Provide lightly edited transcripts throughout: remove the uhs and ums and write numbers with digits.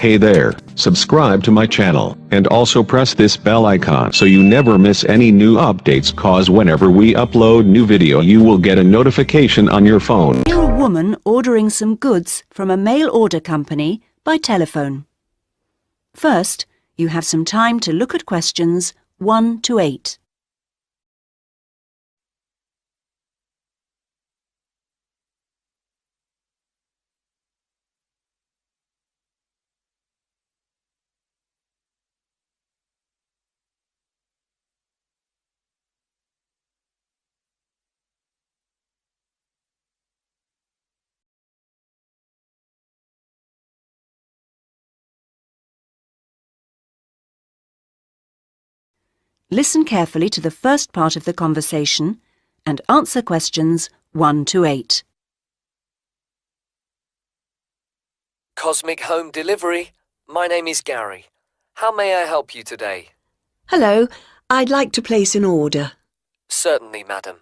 Hey there, subscribe to my channel, and also press this bell icon so you never miss any new updates, cause whenever we upload new video you will get a notification on your phone. You're a woman ordering some goods from a mail order company by telephone. First, you have some time to look at questions 1 to 8. Listen carefully to the first part of the conversation and answer questions 1 to 8. Cosmic Home Delivery. My name is Gary. How may I help you today? Hello, I'd like to place an order. Certainly, madam.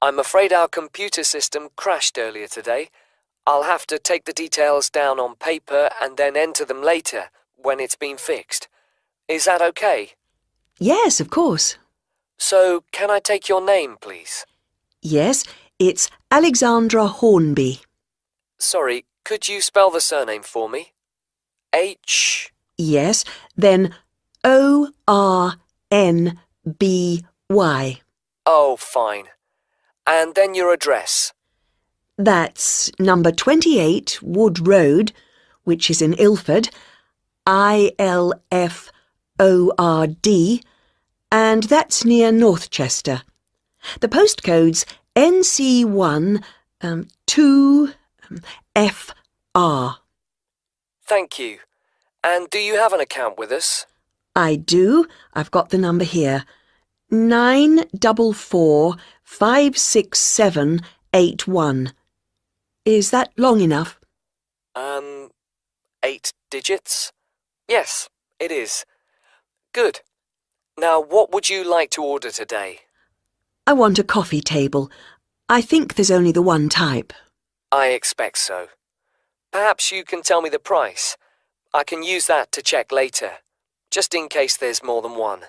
I'm afraid our computer system crashed earlier today. I'll have to take the details down on paper and then enter them later when it's been fixed. Is that okay? Yes, of course. So, can I take your name, please? Yes, it's Alexandra Hornby. Sorry, could you spell the surname for me? H... Yes, then O-R-N-B-Y. Oh, fine. And then your address. That's number 28 Wood Road, which is in Ilford, ILFORD, and that's near Northchester. The postcode's NC1 2FR. Thank you. And do you have an account with us? I do. I've got the number here. 944-56781. Is that long enough? 8 digits? Yes, it is. Good. Now, what would you like to order today? I want a coffee table. I think there's only the one type. I expect so. Perhaps you can tell me the price. I can use that to check later, just in case there's more than one.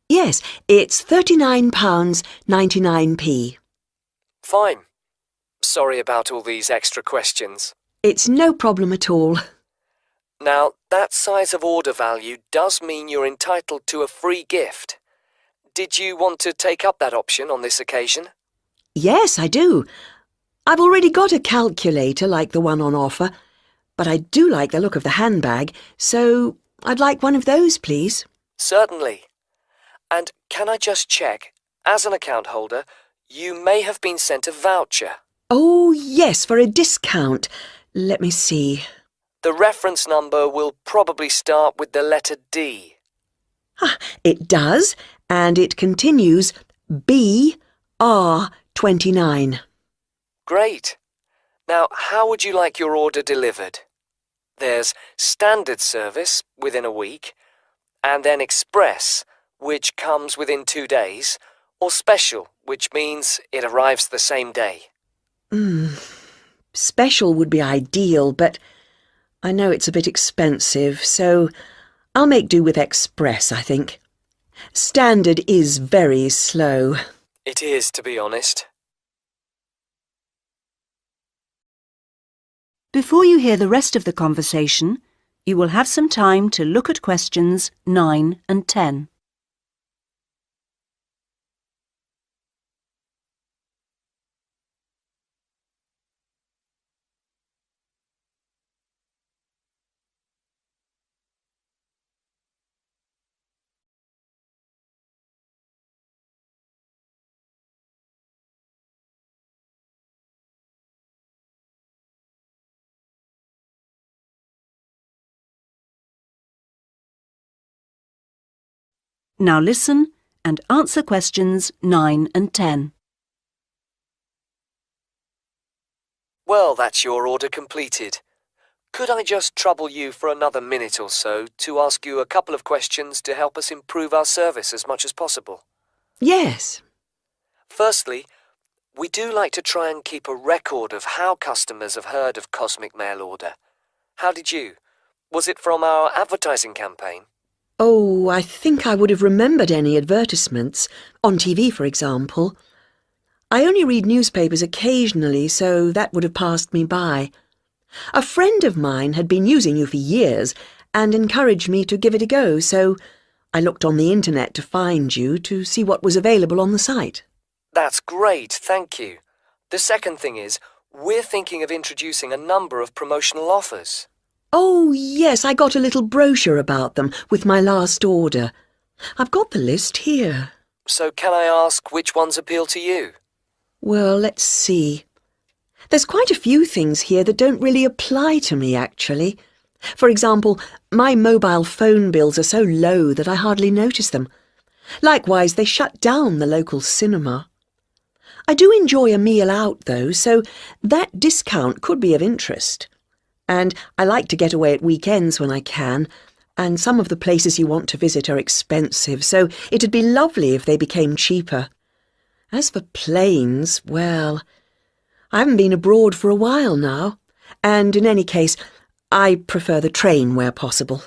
Yes, it's £39.99p. Fine. Sorry about all these extra questions. It's no problem at all. Now, that size of order value does mean you're entitled to a free gift. Did you want to take up that option on this occasion? Yes, I do. I've already got a calculator like the one on offer, but I do like the look of the handbag, so I'd like one of those, please. Certainly. And can I just check, as an account holder, you may have been sent a voucher. Oh, yes, for a discount. Let me see. The reference number will probably start with the letter D. It does, and it continues BR29. Great. Now, how would you like your order delivered? There's standard service within a week, and then express, which comes within 2 days, or special, which means it arrives the same day. Special would be ideal, but I know it's a bit expensive, so I'll make do with express, I think. Standard is very slow. It is, to be honest. Before you hear the rest of the conversation, you will have some time to look at questions 9 and 10. Now listen and answer questions 9 and 10. Well, that's your order completed. Could I just trouble you for another minute or so to ask you a couple of questions to help us improve our service as much as possible? Yes. Firstly, we do like to try and keep a record of how customers have heard of Cosmic Mail Order. How did you? Was it from our advertising campaign? Oh, I think I would have remembered any advertisements, on TV for example. I only read newspapers occasionally, so that would have passed me by. A friend of mine had been using you for years and encouraged me to give it a go, so I looked on the internet to find you to see what was available on the site. That's great, thank you. The second thing is, we're thinking of introducing a number of promotional offers. Oh, yes, I got a little brochure about them with my last order. I've got the list here. So can I ask which ones appeal to you? Well, let's see. There's quite a few things here that don't really apply to me, actually. For example, my mobile phone bills are so low that I hardly notice them. Likewise, they shut down the local cinema. I do enjoy a meal out, though, so that discount could be of interest. And I like to get away at weekends when I can, and some of the places you want to visit are expensive, so it'd be lovely if they became cheaper. As for planes, well, I haven't been abroad for a while now, and in any case, I prefer the train where possible.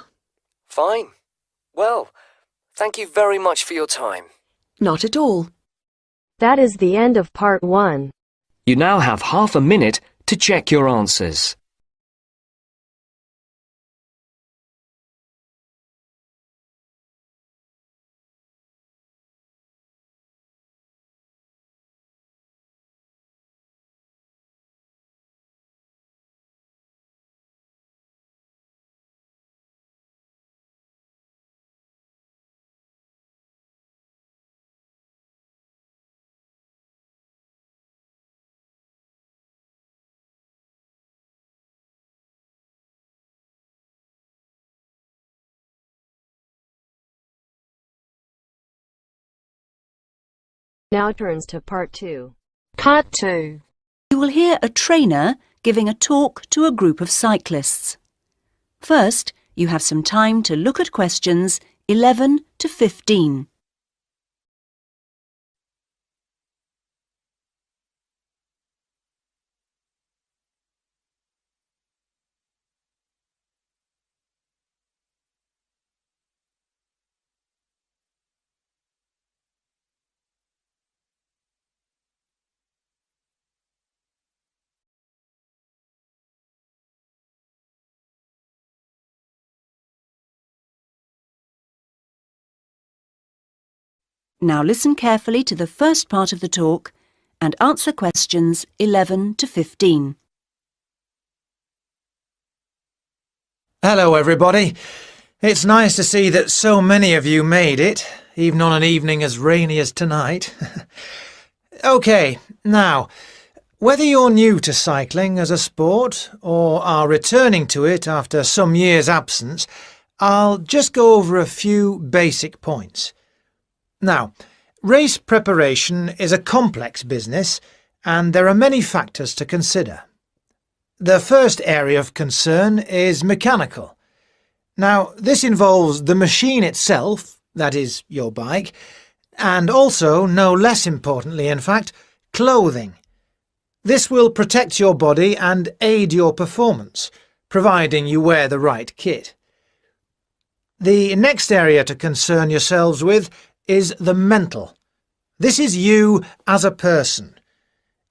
Fine. Well, thank you very much for your time. Not at all. That is the end of part 1. You now have half a minute to check your answers. Now turns to part 2. Part 2. You will hear a trainer giving a talk to a group of cyclists. First, you have some time to look at questions 11 to 15. Now listen carefully to the first part of the talk and answer questions 11 to 15. Hello everybody. It's nice to see that so many of you made it, even on an evening as rainy as tonight. OK, now, whether you're new to cycling as a sport or are returning to it after some years' absence, I'll just go over a few basic points. Now, race preparation is a complex business and there are many factors to consider. The first area of concern is mechanical. Now, this involves the machine itself, that is, your bike, and also, no less importantly in fact, clothing. This will protect your body and aid your performance, providing you wear the right kit. The next area to concern yourselves with is the mental. This is you as a person.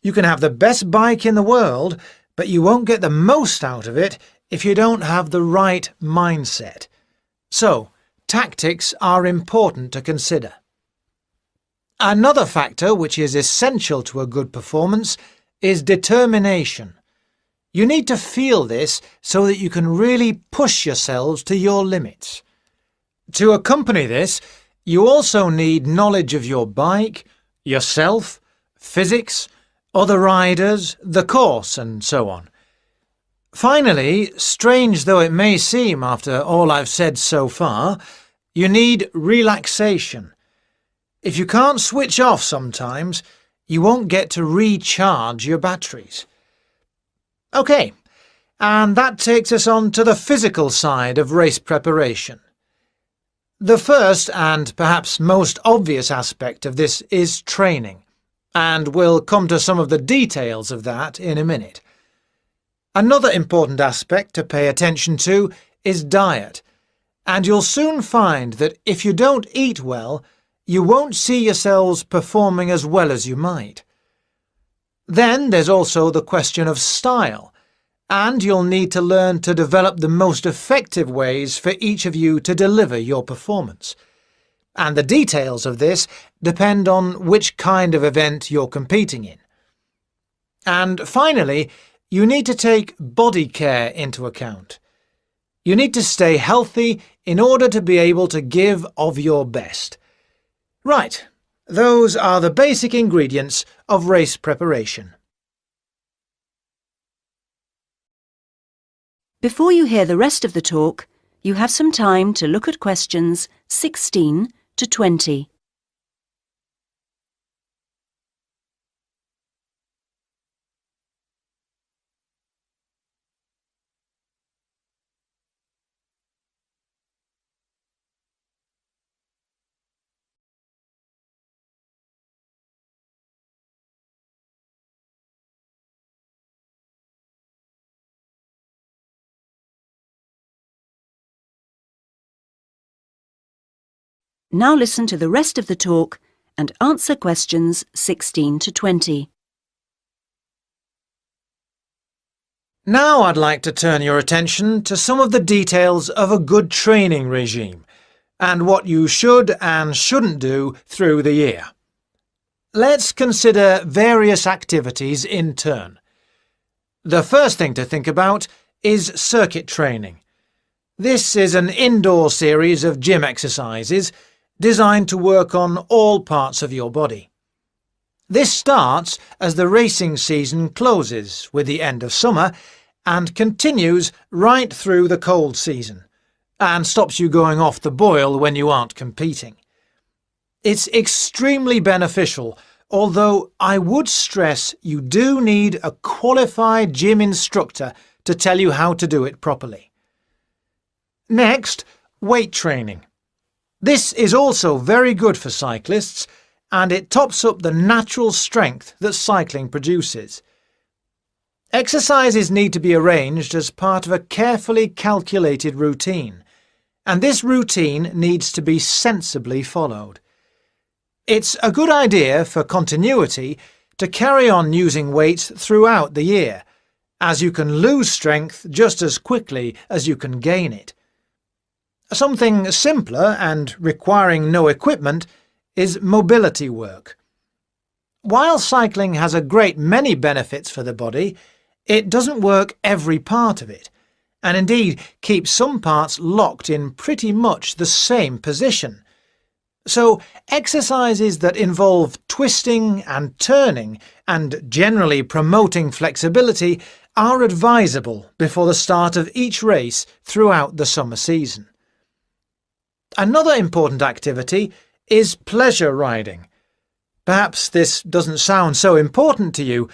You can have the best bike in the world, but you won't get the most out of it if you don't have the right mindset. So, tactics are important to consider. Another factor which is essential to a good performance is determination. You need to feel this so that you can really push yourselves to your limits. To accompany this, you also need knowledge of your bike, yourself, physics, other riders, the course, and so on. Finally, strange though it may seem after all I've said so far, you need relaxation. If you can't switch off sometimes, you won't get to recharge your batteries. OK, and that takes us on to the physical side of race preparation. The first and perhaps most obvious aspect of this is training, and we'll come to some of the details of that in a minute. Another important aspect to pay attention to is diet, and you'll soon find that if you don't eat well, you won't see yourselves performing as well as you might. Then there's also the question of style, and you'll need to learn to develop the most effective ways for each of you to deliver your performance. And the details of this depend on which kind of event you're competing in. And finally, you need to take body care into account. You need to stay healthy in order to be able to give of your best. Right, those are the basic ingredients of race preparation. Before you hear the rest of the talk, you have some time to look at questions 16 to 20. Now listen to the rest of the talk and answer questions 16 to 20. Now I'd like to turn your attention to some of the details of a good training regime and what you should and shouldn't do through the year. Let's consider various activities in turn. The first thing to think about is circuit training. This is an indoor series of gym exercises designed to work on all parts of your body. This starts as the racing season closes with the end of summer and continues right through the cold season, and stops you going off the boil when you aren't competing. It's extremely beneficial, although I would stress you do need a qualified gym instructor to tell you how to do it properly. Next, weight training. This is also very good for cyclists, and it tops up the natural strength that cycling produces. Exercises need to be arranged as part of a carefully calculated routine, and this routine needs to be sensibly followed. It's a good idea for continuity to carry on using weights throughout the year, as you can lose strength just as quickly as you can gain it. Something simpler and requiring no equipment is mobility work. While cycling has a great many benefits for the body, it doesn't work every part of it, and indeed keeps some parts locked in pretty much the same position. So exercises that involve twisting and turning and generally promoting flexibility are advisable before the start of each race throughout the summer season. Another important activity is pleasure riding. Perhaps this doesn't sound so important to you,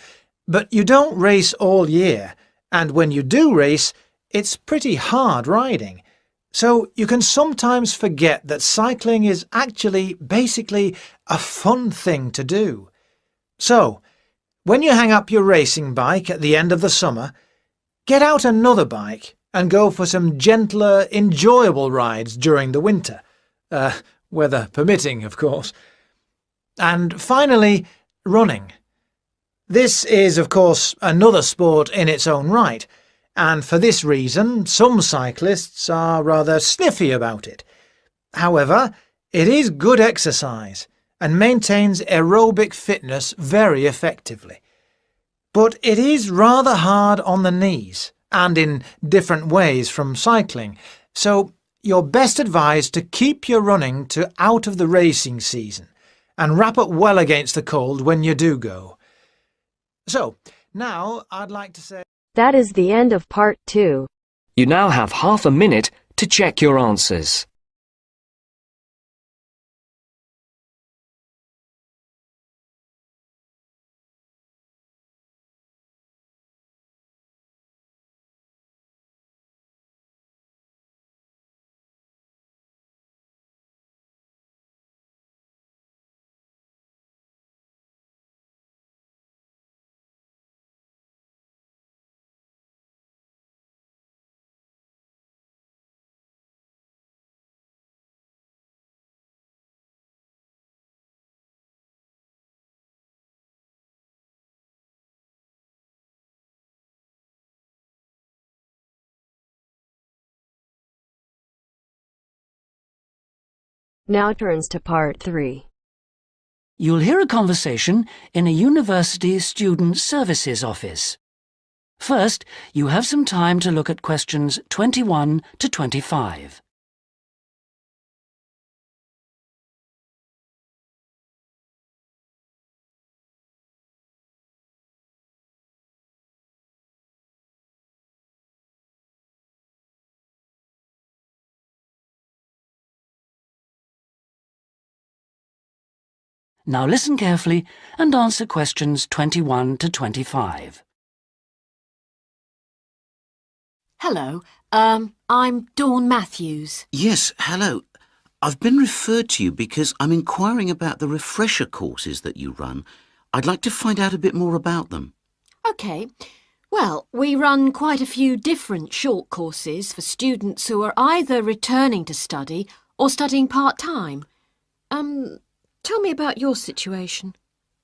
but you don't race all year, and when you do race, it's pretty hard riding. So you can sometimes forget that cycling is actually basically a fun thing to do. So, when you hang up your racing bike at the end of the summer, get out another bike and go for some gentler, enjoyable rides during the winter. Weather permitting, of course. And finally, running. This is, of course, another sport in its own right, and for this reason some cyclists are rather sniffy about it. However, it is good exercise and maintains aerobic fitness very effectively. But it is rather hard on the knees, and in different ways from cycling, so you're best advised to keep your running to out of the racing season, and wrap up well against the cold when you do go. So, now I'd like to say... That is the end of part 2. You now have half a minute to check your answers. Now turns to part 3. You'll hear a conversation in a university student services office. First, you have some time to look at questions 21 to 25. Now listen carefully and answer questions 21 to 25. Hello, I'm Dawn Matthews. Yes, hello. I've been referred to you because I'm inquiring about the refresher courses that you run. I'd like to find out a bit more about them. OK. Well, we run quite a few different short courses for students who are either returning to study or studying part-time. Tell me about your situation.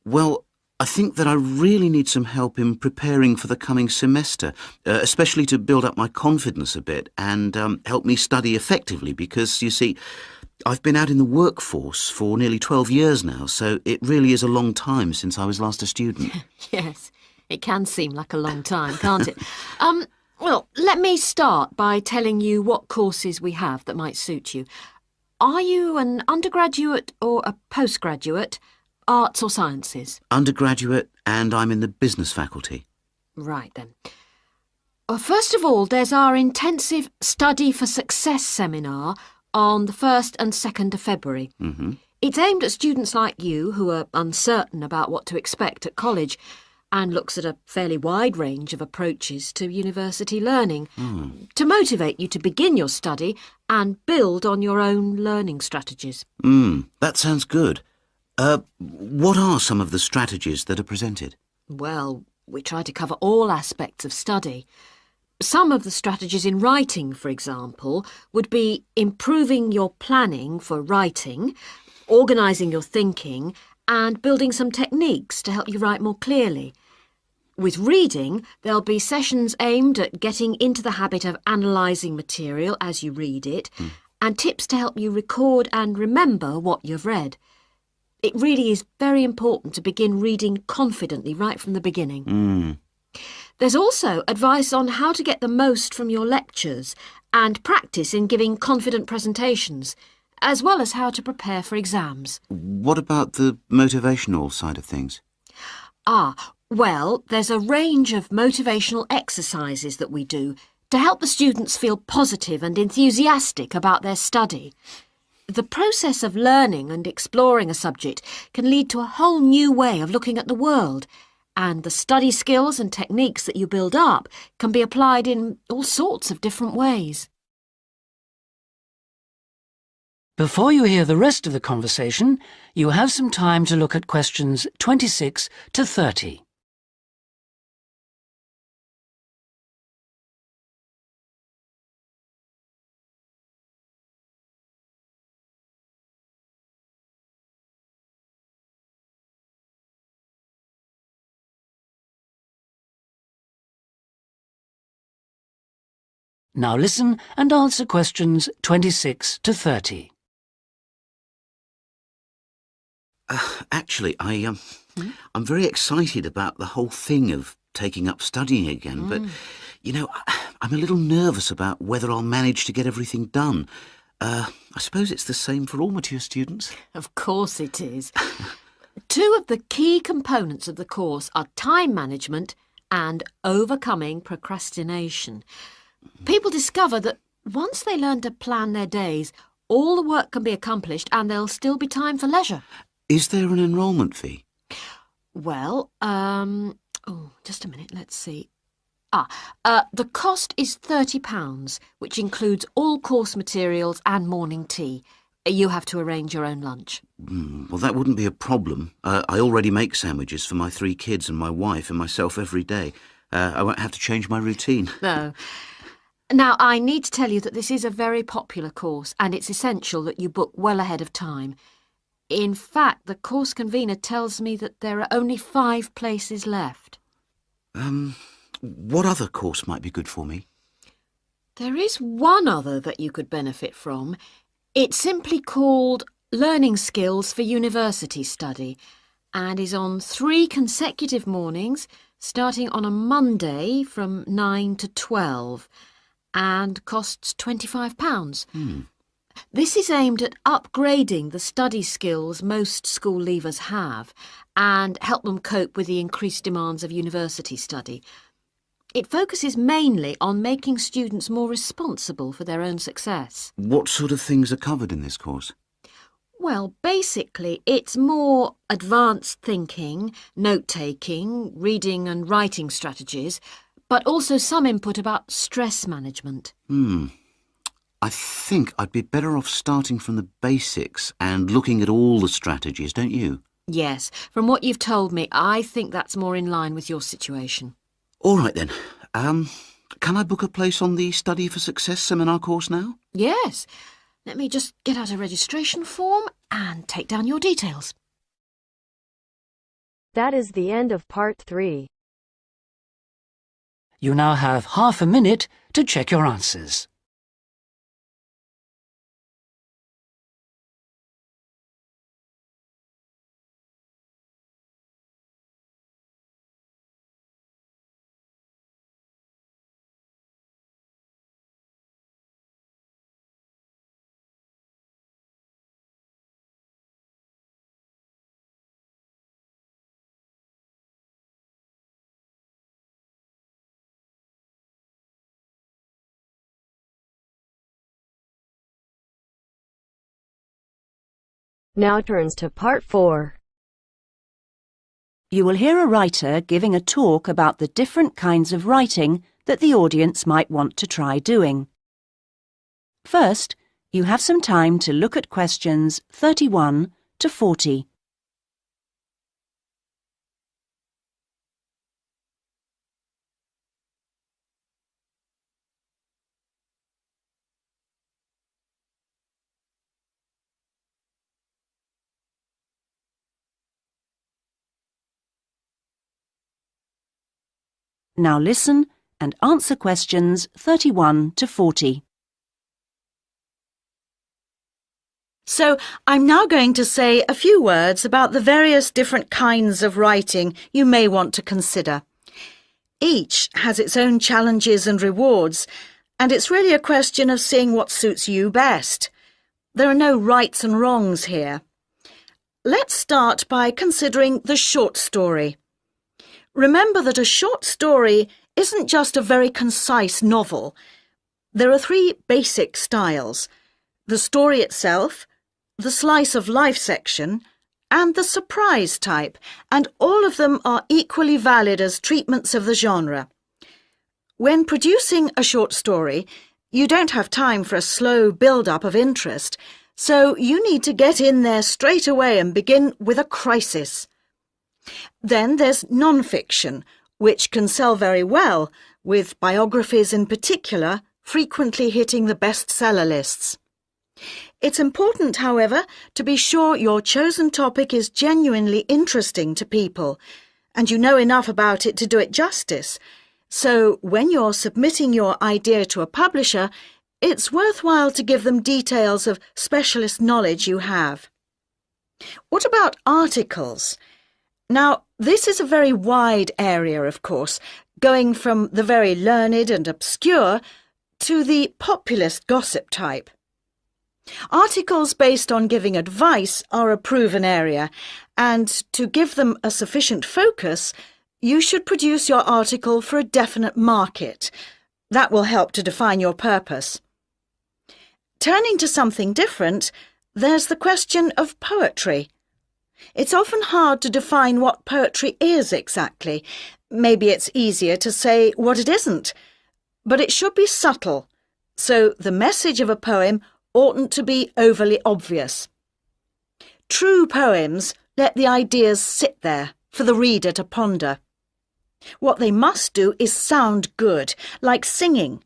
Well, I think that I really need some help in preparing for the coming semester, especially to build up my confidence a bit and help me study effectively because, you see, I've been out in the workforce for nearly 12 years now, so it really is a long time since I was last a student. Yes, it can seem like a long time, can't it? Well, let me start by telling you what courses we have that might suit you. Are you an undergraduate or a postgraduate, arts or sciences? Undergraduate, and I'm in the business faculty. Right then. Well, first of all, there's our intensive Study for Success seminar on the 1st and 2nd of February. It's aimed at students like you who are uncertain about what to expect at college and looks at a fairly wide range of approaches to university learning to motivate you to begin your study and build on your own learning strategies. That sounds good. What are some of the strategies that are presented? Well, we try to cover all aspects of study. Some of the strategies in writing, for example, would be improving your planning for writing, organising your thinking, and building some techniques to help you write more clearly. With reading, there'll be sessions aimed at getting into the habit of analysing material as you read it, and tips to help you record and remember what you've read. It really is very important to begin reading confidently right from the beginning. There's also advice on how to get the most from your lectures and practice in giving confident presentations, as well as how to prepare for exams. What about the motivational side of things? Well, there's a range of motivational exercises that we do to help the students feel positive and enthusiastic about their study. The process of learning and exploring a subject can lead to a whole new way of looking at the world, and the study skills and techniques that you build up can be applied in all sorts of different ways. Before you hear the rest of the conversation, you have some time to look at questions 26 to 30. Now listen and answer questions 26 to 30. Actually, I'm very excited about the whole thing of taking up studying again, but, you know, I'm a little nervous about whether I'll manage to get everything done. I suppose it's the same for all mature students. Of course it is. Two of the key components of the course are time management and overcoming procrastination. People discover that once they learn to plan their days, all the work can be accomplished and there'll still be time for leisure. Is there an enrolment fee? Well, just a minute, let's see. The cost is £30, which includes all course materials and morning tea. You have to arrange your own lunch. Well, that wouldn't be a problem. I already make sandwiches for my 3 kids and my wife and myself every day. I won't have to change my routine. No. Now, I need to tell you that this is a very popular course and it's essential that you book well ahead of time. In fact, the course convener tells me that there are only 5 places left. What other course might be good for me? There is one other that you could benefit from. It's simply called Learning Skills for University Study and is on 3 consecutive mornings starting on a Monday from 9 to 12 and costs £25. This is aimed at upgrading the study skills most school leavers have and help them cope with the increased demands of university study. It focuses mainly on making students more responsible for their own success. What sort of things are covered in this course? Well, basically, it's more advanced thinking, note-taking, reading and writing strategies, but also some input about stress management. I think I'd be better off starting from the basics and looking at all the strategies, don't you? Yes, from what you've told me, I think that's more in line with your situation. All right then. Can I book a place on the Study for Success seminar course now? Yes. Let me just get out a registration form and take down your details. That is the end of part 3. You now have half a minute to check your answers. Now turns to part 4. You will hear a writer giving a talk about the different kinds of writing that the audience might want to try doing. First, you have some time to look at questions 31 to 40. Now listen and answer questions 31 to 40. So, I'm now going to say a few words about the various different kinds of writing you may want to consider. Each has its own challenges and rewards, and it's really a question of seeing what suits you best. There are no rights and wrongs here. Let's start by considering the short story. Remember that a short story isn't just a very concise novel. There are 3 basic styles: the story itself, the slice of life section, and the surprise type, and all of them are equally valid as treatments of the genre. When producing a short story, you don't have time for a slow build-up of interest, so you need to get in there straight away and begin with a crisis. Then there's non-fiction, which can sell very well, with biographies in particular frequently hitting the bestseller lists. It's important, however, to be sure your chosen topic is genuinely interesting to people, and you know enough about it to do it justice. So when you're submitting your idea to a publisher, it's worthwhile to give them details of specialist knowledge you have. What about articles? Now, this is a very wide area, of course, going from the very learned and obscure to the populist gossip type. Articles based on giving advice are a proven area, and to give them a sufficient focus, you should produce your article for a definite market. That will help to define your purpose. Turning to something different, there's the question of poetry. It's often hard to define what poetry is exactly. Maybe it's easier to say what it isn't. But it should be subtle, so the message of a poem oughtn't to be overly obvious. True poems let the ideas sit there for the reader to ponder. What they must do is sound good, like singing.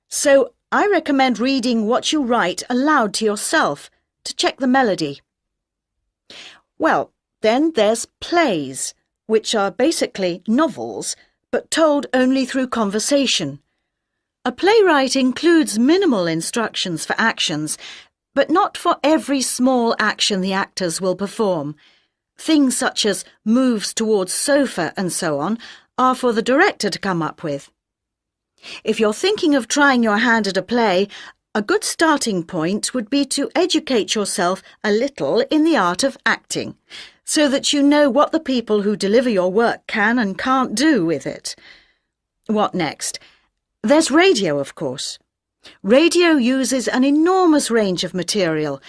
So I recommend reading what you write aloud to yourself to check the melody. Well, then there's plays, which are basically novels, but told only through conversation. A playwright includes minimal instructions for actions, but not for every small action the actors will perform. Things such as moves towards sofa and so on are for the director to come up with. If you're thinking of trying your hand at a play, a good starting point would be to educate yourself a little in the art of acting, so that you know what the people who deliver your work can and can't do with it. What next? There's radio, of course. Radio uses an enormous range of material,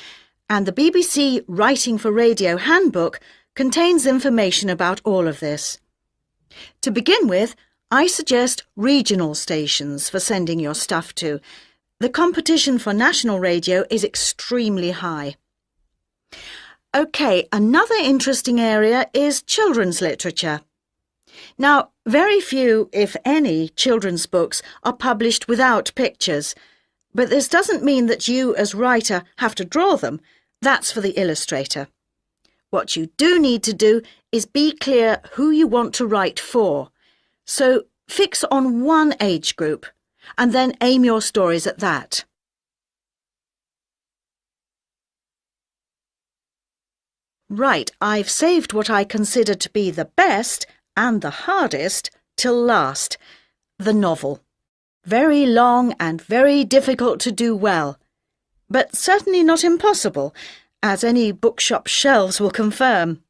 and the BBC Writing for Radio Handbook contains information about all of this. To begin with, I suggest regional stations for sending your stuff to. The competition for national radio is extremely high. OK, another interesting area is children's literature. Now, very few, if any, children's books are published without pictures, but this doesn't mean that you, as writer, have to draw them. That's for the illustrator. What you do need to do is be clear who you want to write for. So fix on one age group, and then aim your stories at that. Right, I've saved what I consider to be the best and the hardest till last, the novel. Very long and very difficult to do well, but certainly not impossible, as any bookshop shelves will confirm.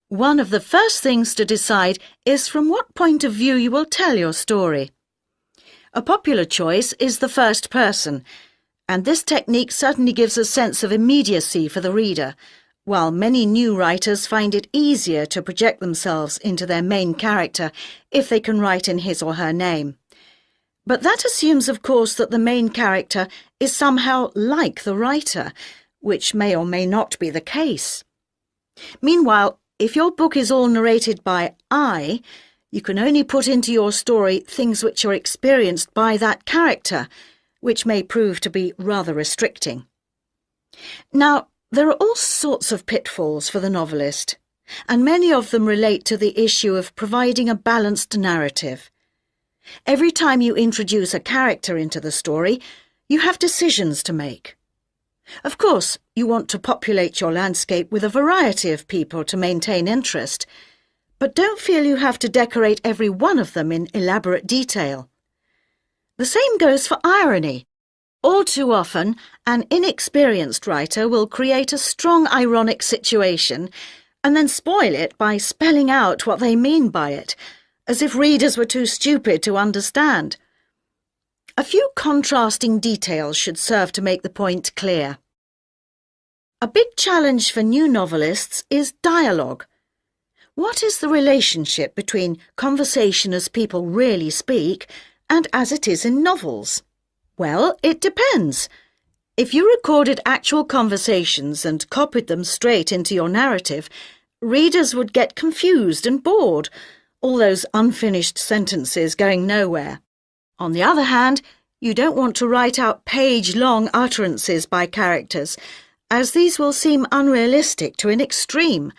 One of the first things to decide is from what point of view you will tell your story. A popular choice is the first person, and this technique certainly gives a sense of immediacy for the reader, while many new writers find it easier to project themselves into their main character if they can write in his or her name. But that assumes, of course, that the main character is somehow like the writer, which may or may not be the case. Meanwhile, if your book is all narrated by I, you can only put into your story things which are experienced by that character, which may prove to be rather restricting. Now, there are all sorts of pitfalls for the novelist, and many of them relate to the issue of providing a balanced narrative. Every time you introduce a character into the story, you have decisions to make. Of course, you want to populate your landscape with a variety of people to maintain interest, but don't feel you have to decorate every one of them in elaborate detail. The same goes for irony. All too often, an inexperienced writer will create a strong ironic situation and then spoil it by spelling out what they mean by it, as if readers were too stupid to understand. A few contrasting details should serve to make the point clear. A big challenge for new novelists is dialogue. What is the relationship between conversation as people really speak and as it is in novels? Well, it depends. If you recorded actual conversations and copied them straight into your narrative, readers would get confused and bored, all those unfinished sentences going nowhere. On the other hand, you don't want to write out page-long utterances by characters, as these will seem unrealistic to an extreme,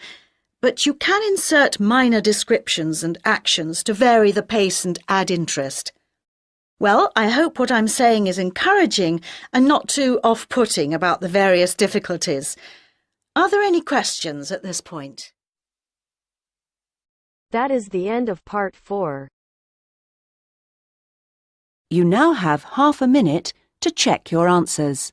but you can insert minor descriptions and actions to vary the pace and add interest. Well, I hope what I'm saying is encouraging and not too off-putting about the various difficulties. Are there any questions at this point? That is the end of part 4. You now have half a minute to check your answers.